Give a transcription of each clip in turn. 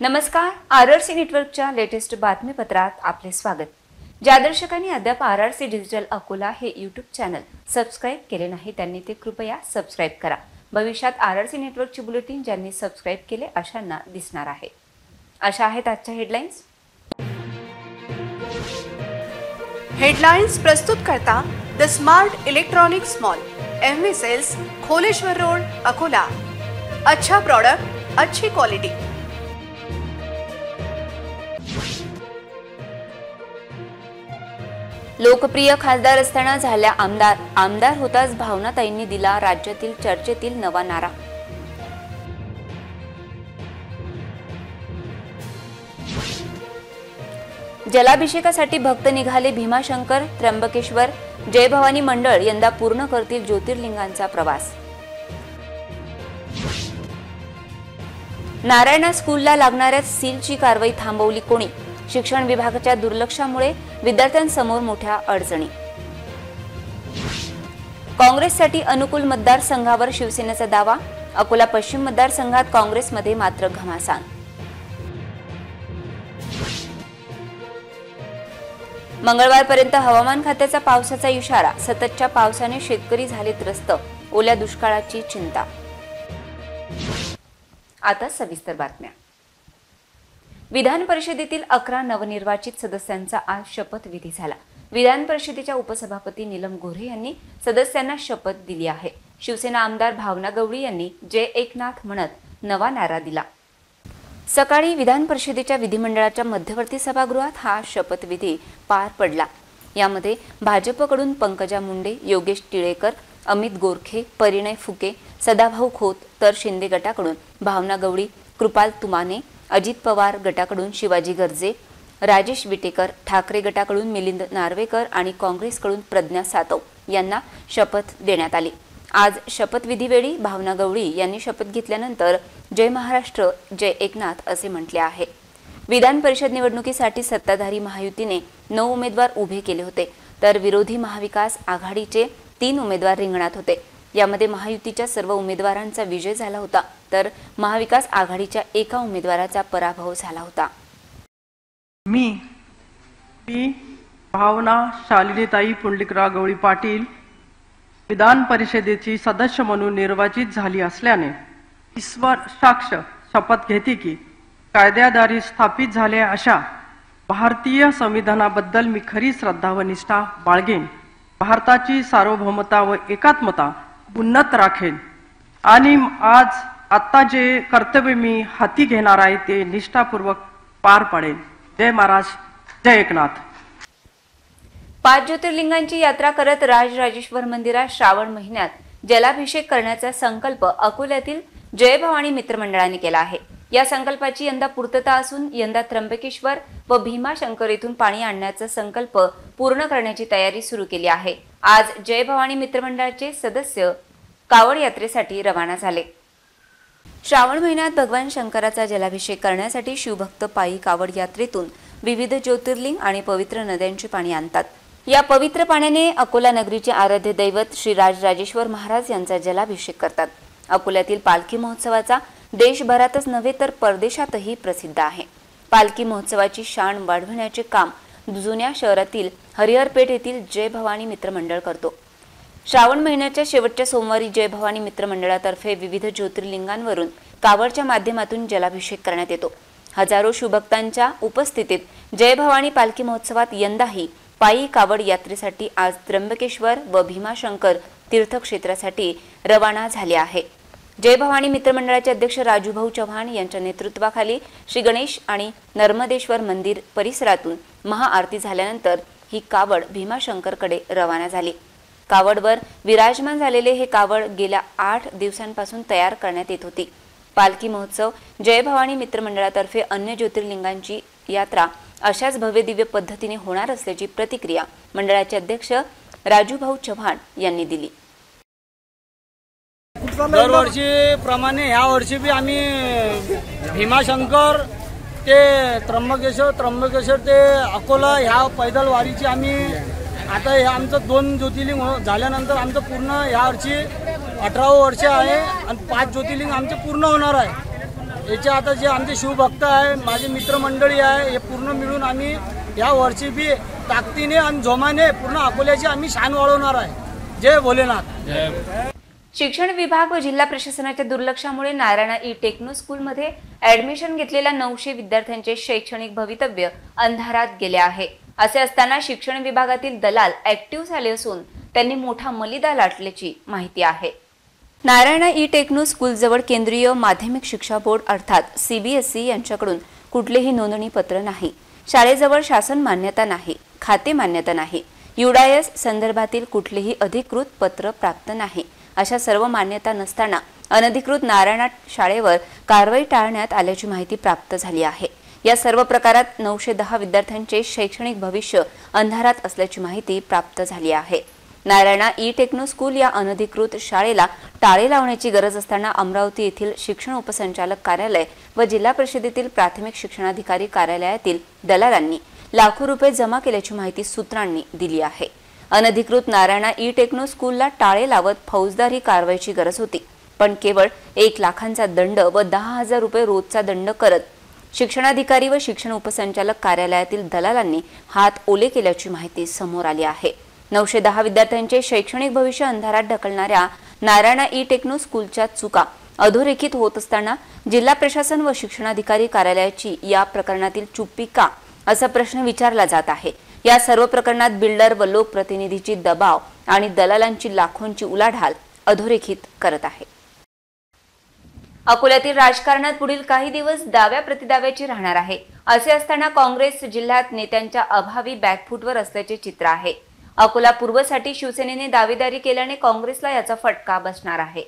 नमस्कार, आरआरसी नेटवर्कच्या लेटेस्ट बातमीपत्रात आपले स्वागत। ज्या दर्शकांनी अद्याप आरआरसी डिजिटल अकोला हे यूट्यूब चॅनल सबस्क्राइब केले नाही त्यांनी ते कृपया सबस्क्राइब करा। भविष्यात आरआरसी नेटवर्कची बुलेटिन ज्यांनी सबस्क्राइब केले अशांना दिसणार आहे। अशा आहेत आजच्या हेडलाईन्स। हेडलाइन्स प्रस्तुत करता the smart electronics mall, MV sales, Kholeshwar road, Akola. अच्छा प्रोडक्ट, अच्छी क्वालिटी। लोकप्रिय खासदार असताना झाल्या आमदार होताच भावनाताईंनी दिला राज्यातील चर्चेतील नवा नारा। जलाभिषेकासाठी भक्त निघाले भीमाशंकर, त्र्यंबकेश्वर, जय भवानी मंडळ यंदा पूर्ण करतील ज्योतिर्लिंगांचा प्रवास। नारायणा स्कूलला लागणाऱ्या सीलची कारवाई थांबवली कोणी? शिक्षण विभागाच्या दुर्लक्षामुळे विद्यार्थ्यांसमोर मोठ्या अडचणी। काँग्रेससाठी अनुकूल मतदारसंघावर शिवसेनेचा दावा, अकोला पश्चिम मतदारसंघात काँग्रेसमध्ये मात्र घमासान। मंगळवारपर्यंत हवामान खात्याचा पावसाचा इशारा, सततच्या पावसाने शेतकरी झाले त्रस्त, ओल्या दुष्काळाची चिंता। आता सविस्तर बातम्या। विधान परिषदेतील 11 नवनिर्वाचित सदस्यांचा आज शपथविधी झाला। विधान परिषदेच्या उपसभापती नीलम गोऱ्हे यांनी सदस्यांना शपथ दिली आहे। शिवसेना आमदार भावना गवळी यांनी जय एकनाथ म्हणत नवा नारा दिला। सकाळी विधान परिषदेच्या विधिमंडळाच्या मध्यवर्ती सभागृहात हा शपथविधी पार पडला। यामध्ये भाजपकडून पंकजा मुंडे, योगेश टिळेकर, अमित गोरखे, परिणय फुके, सदाभाऊ खोत, तर शिंदे गटाकडून भावना गवळी, कृपाल तुमाने, अजित पवार गटाकडून शिवाजी गर्जे, राजेश विटेकर, ठाकरे गटाकडून मिलिंद नार्वेकर आणि काँग्रेसकडून प्रज्ञा सातव यांना शपथ देण्यात आली। आज शपथविधीवेळी भावना गवळी यांनी शपथ घेतल्यानंतर जय महाराष्ट्र, जय एकनाथ असे म्हटले आहे। विधान परिषद निवडणुकीसाठी सत्ताधारी महायुतीने 9 उमेदवार उभे केले होते, तर विरोधी महाविकास आघाडीचे 3 उमेदवार रिंगणात होते। यामध्ये महायुतीच्या सर्व उमेदवारांचा विजय झाला होता, तर महाविकास आघाडीच्या एका उमेदवाराचा पराभव झाला होता। मी भावना शालिनीताई पुंडलिकराव गवळी पाटील विधान परिषदेची सदस्य म्हणून निर्वाचित झाली असल्याने ईश्वर साक्ष शपथ घेते की कायद्याद्वारे स्थापित झालेल्या अशा भारतीय संविधानाबद्दल मी खरी श्रद्धा व निष्ठा बाळगेन, भारताची सार्वभौमता व एकात्मता उन्नत राखेन आणि आता जे कर्तव्य मी हाती घेणार आहे ते निष्ठापूर्वक पार पाडेन। जय महाराष्ट्र, जय एकनाथ। 5 ज्योतिर्लिंगांची यात्रा करत राजराजेश्वर मंदिरात श्रावण महिन्यात जलाभिषेक करण्याचा संकल्प अकोल्यातील जय भवानी मित्रमंडळाने केला आहे। या संकल्पाची यंदा पूर्तता असून यंदा त्र्यंबकेश्वर व भीमाशंकर येथून पाणी आणण्याचा संकल्प पूर्ण करण्याची तयारी सुरू केली आहे। आज जय भवानी मित्रमंडळाचे सदस्य कावड यात्रेसाठी रवाना झाले। श्रावण महिन्यात भगवान शंकराचा जलाभिषेक करण्यासाठी शिवभक्त पायी कावड यात्रेतून विविध ज्योतिर्लिंग आणि पवित्र नद्यांचे पाणी आणतात। या पवित्र पाण्याने अकोला नगरीचे आराध्य दैवत श्री राजराजेश्वर महाराज यांचा जलाभिषेक करतात। अकोल्यातील पालखी महोत्सवाचा देशभरातच नव्हे तर परदेशातही प्रसिद्ध आहे। पालखी महोत्सवाची शान वाढवण्याचे काम जुन्या शहरातील हरिहरपेठ येथील जय भवानी मित्रमंडळ करतो। श्रावण महिन्याच्या शेवटच्या सोमवारी जय भवानी मित्रमंडळातर्फे विविध ज्योतिर्लिंगांवरून कावडच्या माध्यमातून जलाभिषेक करण्यात येतो। हजारो शिवभक्तांच्या उपस्थितीत जय भवानी पालखी महोत्सवात यंदाही पायी कावड यात्रेसाठी आज त्र्यंबकेश्वर व भीमाशंकर तीर्थक्षेत्रासाठी रवाना झाले आहे। जय भवानी मित्रमंडळाचे अध्यक्ष राजूभाऊ चव्हाण यांच्या नेतृत्वाखाली श्री गणेश आणि नर्मदेश्वर मंदिर परिसरातून महाआरती झाल्यानंतर ही कावड भीमाशंकरकडे रवाना झाली। कावडवर विराजमान झालेले हे कावड गेल्या 8 दिवसांपासून तयार करण्यात येत होती। पालखी महोत्सव जय भवानी मित्रमंडळातर्फे अन्य ज्योतिर्लिंगांची यात्रा अशाच भव्यदिव्य पद्धतीने होणार असल्याची प्रतिक्रिया मंडळाचे अध्यक्ष राजूभाऊ चव्हाण यांनी दिली। दरवर्षीप्रमाणे या वर्षी बी आम्ही भीमाशंकर ते त्र्यंबकेश्वर ते अकोला ह्या पैदल वारीची आम्ही आता हे आमचं 2 ज्योतिर्लिंग झाल्यानंतर आमचं पूर्ण या वर्षी 18वं वर्ष आहे आणि 5 ज्योतिर्लिंग आमचे पूर्ण होणार आहे। याचे आता जे आमचे शिवभक्त आहे, माझे मित्रमंडळी आहे, हे पूर्ण मिळून आम्ही या वर्षी बी ताकदीने आणि जोमाने पूर्ण अकोल्याची आम्ही शान वाढवणार आहे। जय भोलेनाथ। शिक्षण विभाग व जिल्हा प्रशासनाच्या दुर्लक्षामुळे नारायणा ई टेक्नो स्कूलमध्ये ऍडमिशन घेतलेल्या 900 विद्यार्थ्यांचे शैक्षणिक भवितव्य अंधारात गेले आहे। असे असताना शिक्षण विभागातील दलाल ऍक्टिव्ह झाले असून त्यांनी मोठा मलिदा लाटल्याची माहिती आहे। नारायणा ई टेक्नो स्कूल जवळ केंद्रीय माध्यमिक शिक्षा बोर्ड अर्थात सीबीएसई यांच्याकडून कुठलेही नोंदणी पत्र नाही, शाळेजवळ शासन मान्यता नाही, खाते मान्यता नाही, युडायस संदर्भातील कुठलेही अधिकृत पत्र प्राप्त नाही। अशा सर्व मान्यता नसताना अनधिकृत नारायणा शाळेवर कारवाई टाळण्यात आल्याची माहिती प्राप्त झाली आहे। या सर्व प्रकारात 910 विद्यार्थ्यांचे शैक्षणिक भविष्य अंधारात असल्याची माहिती प्राप्त झाली आहे। नारायणा ई टेक्नो स्कूल या अनधिकृत शाळेला टाळे लावण्याची गरज असताना अमरावती येथील शिक्षण उपसंचालक कार्यालय व जिल्हा परिषदेतील प्राथमिक शिक्षणाधिकारी कार्यालयातील दलालांनी लाखो रुपये जमा केल्याची माहिती सूत्रांनी दिली आहे। अनधिकृत नारायणा ई टेक्नो स्कूलला टाळे लावत फौजदारी कारवाईची गरज होती, पण केवळ 1 लाखांचा दंड व 10,000 रुपये रोजचा दंड करत शिक्षणाधिकारी व शिक्षण उपसंचालक कार्यालयातील दलालांनी हात ओले केल्याची माहिती समोर आली आहे। 910 विद्यार्थ्यांचे शैक्षणिक भविष्य अंधारात ढकलणाऱ्या नारायणा ई टेक्नो स्कूलच्या चुका अधोरेखित होत असताना जिल्हा प्रशासन व शिक्षणाधिकारी कार्यालयाची या प्रकरणातील चुप्पी का असा प्रश्न विचारला जात आहे। या सर्व प्रकरणात बिल्डर व लोकप्रतिनिधीची दबाव आणि दलालांची लाखोंची उलाढाल अधोरेखित करत आहे। अकोल्यातील राजकारणात पुढील काही दिवस दाव्या प्रतिदाव्याची राहणार आहे। असे असताना काँग्रेस जिल्ह्यात नेत्यांच्या अभावी बॅकफूटवर असल्याचे चित्र आहे। अकोला पूर्वसाठी शिवसेनेने दावेदारी केल्याने काँग्रेसला याचा फटका बसणार आहे।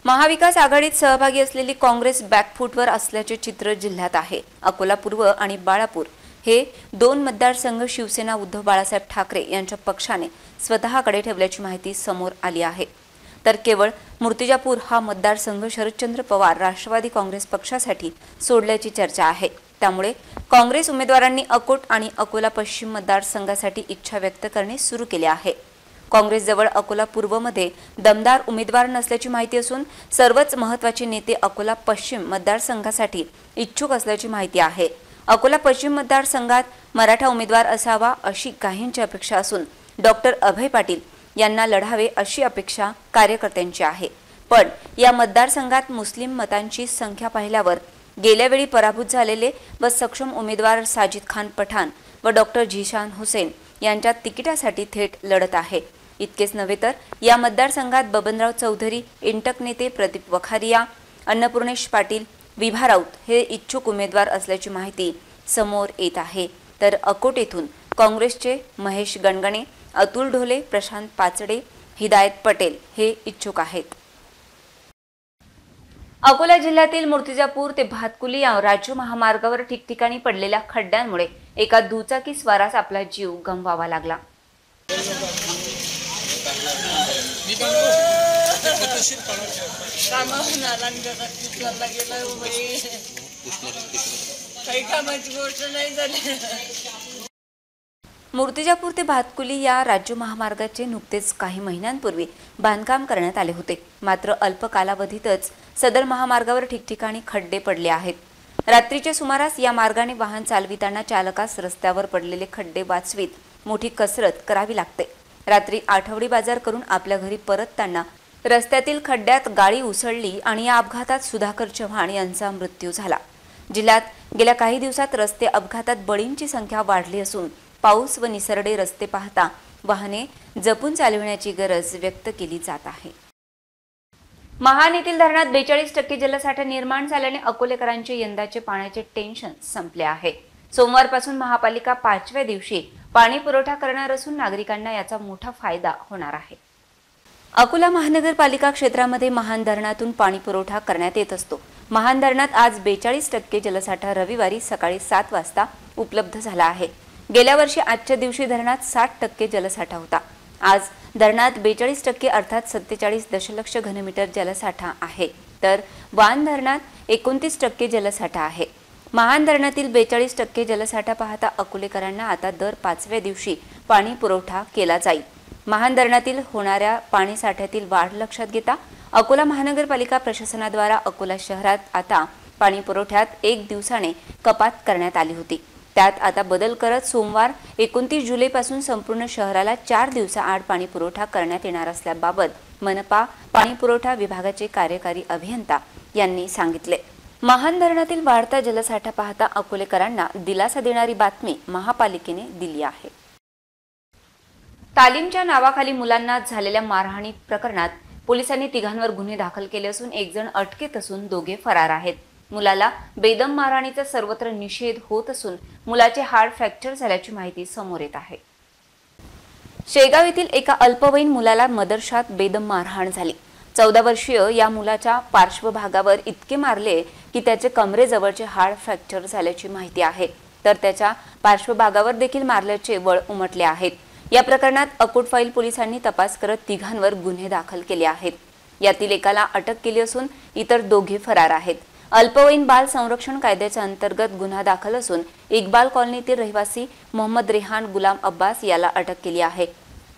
महाविकास आघाडीत सहभागी असलेली काँग्रेस बॅकफूटवर असल्याचे चित्र जिल्ह्यात आहे। अकोला पूर्व आणि बाळापूर हे 2 मतदारसंघ शिवसेना उद्धव बाळासाहेब ठाकरे यांच्या पक्षाने स्वतःकडे ठेवल्याची माहिती समोर आली आहे, तर केवळ मूर्तिजापूर हा मतदारसंघ शरदचंद्र पवार राष्ट्रवादी काँग्रेस पक्षासाठी सोडल्याची चर्चा आहे। त्यामुळे काँग्रेस उमेदवारांनी अकोट आणि अकोला पश्चिम मतदारसंघासाठी इच्छा व्यक्त करणे सुरू केले आहे। काँग्रेसजवळ अकोला पूर्वमध्ये दमदार उमेदवार नसल्याची माहिती असून सर्वच महत्त्वाचे नेते अकोला पश्चिम मतदारसंघासाठी इच्छुक असल्याची माहिती आहे। अकोला पश्चिम मतदारसंघात मराठा उमेदवार असावा अशी काहींची अपेक्षा असून डॉक्टर अभय पाटील यांना लढावे अशी अपेक्षा कार्यकर्त्यांची आहे, पण या मतदारसंघात मुस्लिम मतांची संख्या पाहिल्यावर गेल्या वेळी पराभूत झालेले व सक्षम उमेदवार साजिद खान पठाण व डॉक्टर झीशान हुसेन यांच्या तिकिटासाठी थेट लढत आहे। इतकेच नव्हे तर या मतदारसंघात बबनराव चौधरी, इंटक नेते प्रदीप वखारिया, अन्नपूर्णेश पाटील, विभा राऊत हे इच्छुक उमेदवार असल्याची माहिती समोर येत आहे। तर अकोट येथून काँग्रेसचे महेश गणगणे, अतुल ढोले, प्रशांत पाचडे, हिदायत पटेल हे इच्छुक आहेत। अकोला जिल्ह्यातील मूर्तिजापूर ते भातकुली या राज्य महामार्गावर ठिकठिकाणी पडलेल्या खड्ड्यांमुळे एका दुचाकी स्वारास आपला जीव गमवावा लागला। मूर्तिजापूर ते भातकुली या राज्य महामार्गाचे नुकतेच काही महिन्यांपूर्वी बांधकाम करण्यात आले होते, मात्र अल्प कालावधीतच सदर महामार्गावर ठिकठिकाणी खड्डे पडले आहेत। रात्रीच्या सुमारास या मार्गाने वाहन चालविताना चालकास रस्त्यावर पडलेले खड्डे वाचवीत मोठी कसरत करावी लागते। रात्री आठवडी बाजार करून आपल्या घरी परतताना रस्त्यातील खड्ड्यात गाडी उसळली आणि या अपघातात सुधाकर चव्हाण यांचा मृत्यू झाला। जिल्ह्यात गेल्या काही दिवसात रस्ते अपघातात बळींची संख्या वाढली असून पाऊस व निसरडे रस्ते पाहता वाहने जपून चालविण्याची गरज व्यक्त केली जात आहे। महान येथील धरणात 42% जलसाठा निर्माण झाल्याने अकोलेकरांचे यंदाचे पाण्याचे टेन्शन संपले आहे। सोमवारपासून महापालिका 5व्या दिवशी पाणी पुरवठा करणार असून नागरिकांना याचा मोठा फायदा होणार आहे। अकोला महानगरपालिका क्षेत्रामध्ये महान धरणातून पाणी पुरवठा करण्यात येत असतो। महान धरणात आज 42% जलसाठा रविवारी सकाळी 7 वाजता उपलब्ध झाला आहे। गेल्या वर्षी आजच्या दिवशी धरणात 60% जलसाठा होता। आज धरणात 42% अर्थात 47 दशलक्ष घनमीटर जलसाठा आहे, तर वान धरणात 29% जलसाठा आहे। महान धरणातील 42% जलसाठा पाहता अकोलेकरांना आता दर 5व्या दिवशी पाणी पुरवठा केला जाईल। महान धरणातील होणाऱ्या पाणी साठ्यातील वाढ लक्षात घेता अकोला महानगरपालिका प्रशासनाद्वारा अकोला शहरात आता पाणी पुरवठ्यात 1 दिवसाने कपात करण्यात आली होती। त्यात आता बदल करत सोमवार 29 जुलैपासून संपूर्ण शहराला 4 दिवसाआड पाणी पुरवठा करण्यात येणार असल्याबाबत मनपा पाणी पुरवठा विभागाचे कार्यकारी अभियंता यांनी सांगितले। महान धरणातील वाढता जलसाठा पाहता अकोलेकरांना दिलासा देणारी बातमी महापालिकेने दिली आहे। तालीमच्या नावाखाली मुलांना झालेल्या मारहाणी प्रकरणात पोलिसांनी तिघांवर गुन्हे दाखल केले असून 1 जण अटकेत असून 2 फरार आहेत। मुलाला बेदम मारहाणीचा सर्वत्र निषेध होत असून मुलाचे हाड फ्रॅक्चर झाल्याची माहिती समोर येत आहे। शेगाव येथील एका अल्पवयीन मुलाला मदरशात बेदम मारहाण झाली। 14 वर्षीय या मुलाच्या पार्श्वभागावर इतके मारले की त्याचे कमरेजवळचे हाड फ्रॅक्चर झाल्याची माहिती आहे, तर त्याच्या पार्श्वभागावर देखील मारल्याचे वळ उमटले आहेत। या प्रकरणात अकोट फाईल पोलिसांनी तपास करत तिघांवर गुन्हे दाखल केले आहेत। यातील एकाला अटक केली असून इतर 2 फरार आहेत। अल्पवयीन बाल संरक्षण कायद्याच्या अंतर्गत गुन्हा दाखल असून इक्बाल कॉलनीतील रहिवासी मोहम्मद रेहान गुलाम अब्बास याला अटक केली आहे,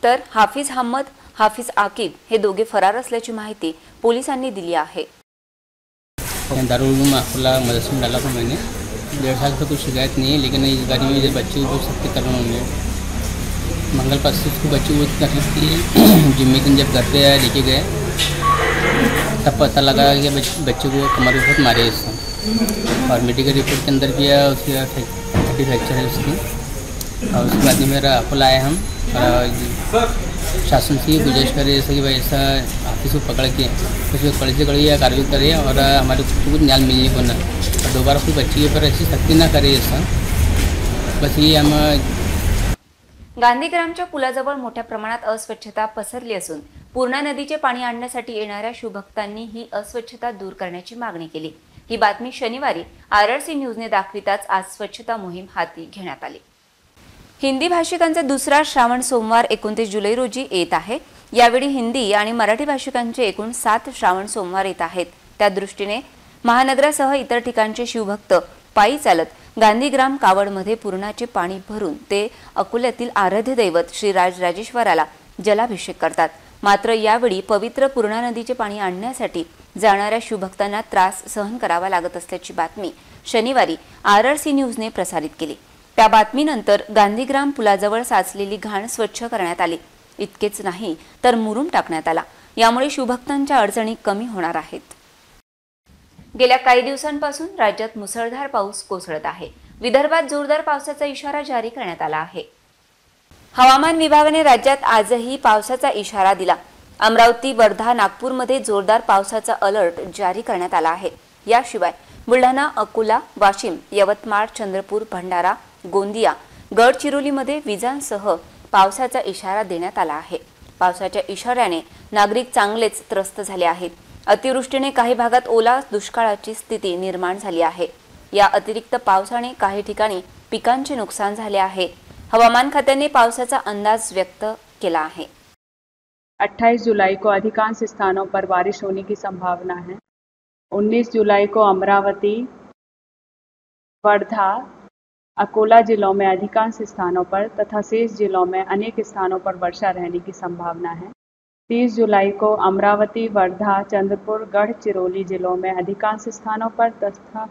तर हाफिज अहमद हाफिज आकिब हे 2 फरार असल्याची माहिती पोलिसांनी दिली आहे। दारुल अकोला मदरसे में डाला था मैंने 1.5 साल से कुछ शिकायत नहीं है, लेकिन इस गाड़ी में जब बच्चे को सख्ती कर रहे होंगे मंगल पास से उसको बच्चे को तकलीफ की जिम्मे दिन जब घर पे लेके गए तब पता लगा कि बच्चे को कमर में बहुत मारे इससे, और मेडिकल रिपोर्ट के अंदर भी उसकी हड्डी फ्रैक्चर है उसकी। और उसके बाद में मेरा अकोला आए हम शासन से गुजारिश करें जैसे कि भाई ऐसा ऑफिस को पकड़ के उसको कड़ी से कड़ी कार्रवाई करे और हमारे को न्याय मिलने को ना, और दोबारा कोई बच्चे के ऊपर ऐसी सख्ती ना करे ऐसा, बस ये हम। गांधीग्रामच्या पुलाजवळ मोठ्या प्रमाणात अस्वच्छता पसरली असून पूर्णा नदीचे पाणी आणण्यासाठी येणाऱ्या शिवभक्तांनी ही अस्वच्छता दूर करण्याची मागणी केली। ही बातमी शनिवारी RRC न्यूजने दाखविताच आज स्वच्छता मोहीम हाती घेण्यात आली। हिंदी भाषिकांचा दुसरा श्रावण सोमवार 29 जुलै रोजी येत आहे। यावेळी हिंदी आणि मराठी भाषिकांचे एकूण 7 श्रावण सोमवार येत आहेत। त्या दृष्टीने महानगरासह इतर ठिकाणचे शिवभक्त पायी चालत गांधीग्राम कावडमध्ये पूर्णाचे पाणी भरून ते अकोल्यातील आराध्य दैवत श्री राजराजेश्वराला जलाभिषेक करतात। मात्र यावेळी पवित्र पूर्णा नदीचे पाणी आणण्यासाठी जाणाऱ्या शिवभक्तांना त्रास सहन करावा लागत असल्याची बातमी शनिवारी RRC न्यूजने प्रसारित केली। त्या बातमीनंतर गांधीग्राम पुलाजवळ साचलेली घाण स्वच्छ करण्यात आली। इतकेच नाही तर मुरुम टाकण्यात आला। यामुळे शिवभक्तांच्या अडचणी कमी होणार आहेत। गेल्या काही दिवसांपासून राज्यात मुसळधार पाऊस कोसळत आहे। विदर्भात जोरदार पावसाचा इशारा जारी करण्यात आला आहे। हवामान विभागाने राज्यात आजही पावसाचा इशारा दिला। अमरावती, वर्धा, नागपूरमध्ये जोरदार पावसाचा अलर्ट जारी करण्यात आला आहे। याशिवाय बुलढाणा, अकोला, वाशिम, यवतमाळ, चंद्रपूर, भंडारा, गोंदिया, गडचिरोलीमध्ये विजांसह पावसाचा इशारा देण्यात आला आहे। पावसाच्या इशाऱ्याने नागरिक चांगलेच त्रस्त झाले आहेत। अतिवृष्टीने काही भागात ओला दुष्काळाची स्थिती निर्माण झाली आहे। या अतिरिक्त पावसाने काही ठिकाणी पिकांचे नुकसान झाले आहे। हवामान खात्याने पावसाचा अंदाज व्यक्त किया है। 28 जुलाई को अधिकांश स्थानों पर बारिश होने की संभावना है। 19 जुलाई को अमरावती, वर्धा, अकोला जिलों में अधिकांश स्थानों पर तथा शेष जिलों में अनेक स्थानों पर वर्षा रहने की संभावना है। 30 जुलाई को अमरावती, वर्धा, चंद्रपुर, गढ़चिरौली जिलों में अधिकांश स्थानों पर तथा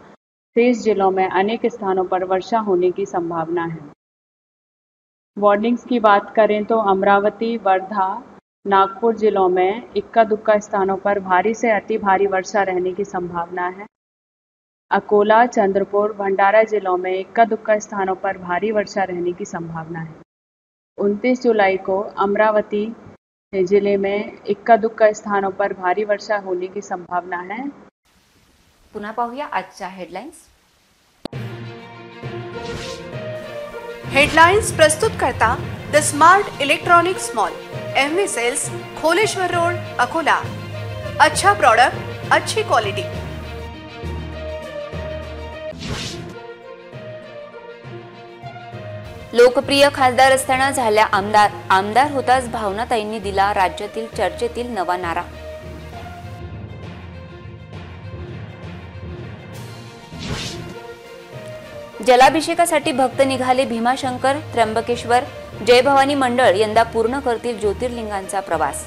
शेष जिलों में अनेक स्थानों पर वर्षा होने की संभावना है। वार्निंग्स की बात करें तो अमरावती, वर्धा, नागपुर जिलों में इक्का दुक्का स्थानों पर भारी से अति भारी वर्षा रहने की संभावना है। अकोला, चंद्रपुर, भंडारा जिलों में इक्का दुक्का स्थानों पर भारी वर्षा रहने की संभावना है। 29 जुलाई को अमरावती जिले में इक्का दुक्का स्थानों पर भारी वर्षा होने की संभावना है। पुन्हा पाहूया आजच्या हेडलाइन्स। हेडलाइन्स प्रस्तुत करता the smart electronics mall, MV sales, Kholeshwar road, Akola. अच्छा प्रोडक्ट, अच्छी क्वालिटी। लोकप्रिय खासदार असताना झाल्या आमदार होताच भावनाताईंनी दिला राज्यातील चर्चेतील नवा नारा। जलाभिषेकासाठी भक्त निघाले भीमाशंकर, त्र्यंबकेश्वर, जय भवानी मंडळ यंदा पूर्ण करतील ज्योतिर्लिंगांचा प्रवास।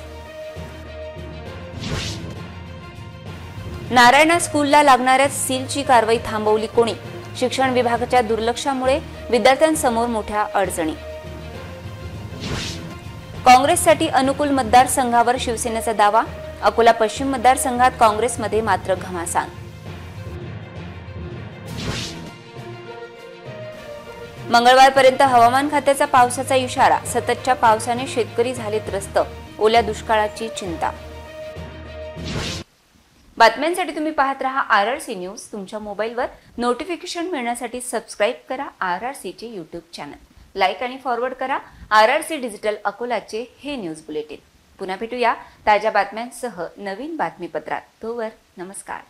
नारायणा स्कूलला लागणाऱ्या सीलची कारवाई थांबवली कोणी? शिक्षण विभागाच्या दुर्लक्षामुळे विद्यार्थ्यांसमोर मोठ्या अडचणी. काँग्रेससाठी अनुकूल मतदारसंघावर शिवसेनेचा दावा. अकोला पश्चिम मतदारसंघात काँग्रेसमध्ये मात्र घमासान. मंगळवारपर्यंत हवामान खात्याचा पावसाचा इशारा. सततच्या पावसाने शेतकरी झाले त्रस्त. ओल्या दुष्काळाची चिंता. बातम्यांसाठी तुम्ही पाहत रहा RRC न्यूज. तुमच्या मोबाईलवर नोटिफिकेशन मिळण्यासाठी सबस्क्राईब करा RRC चे YouTube चॅनल. लाईक आणि फॉरवर्ड करा RRC डिजिटल अकोलाचे हे न्यूज बुलेटिन. पुन्हा भेटूया ताज्या बातम्यांसह नवीन बातमीपत्रात. तोवर नमस्कार.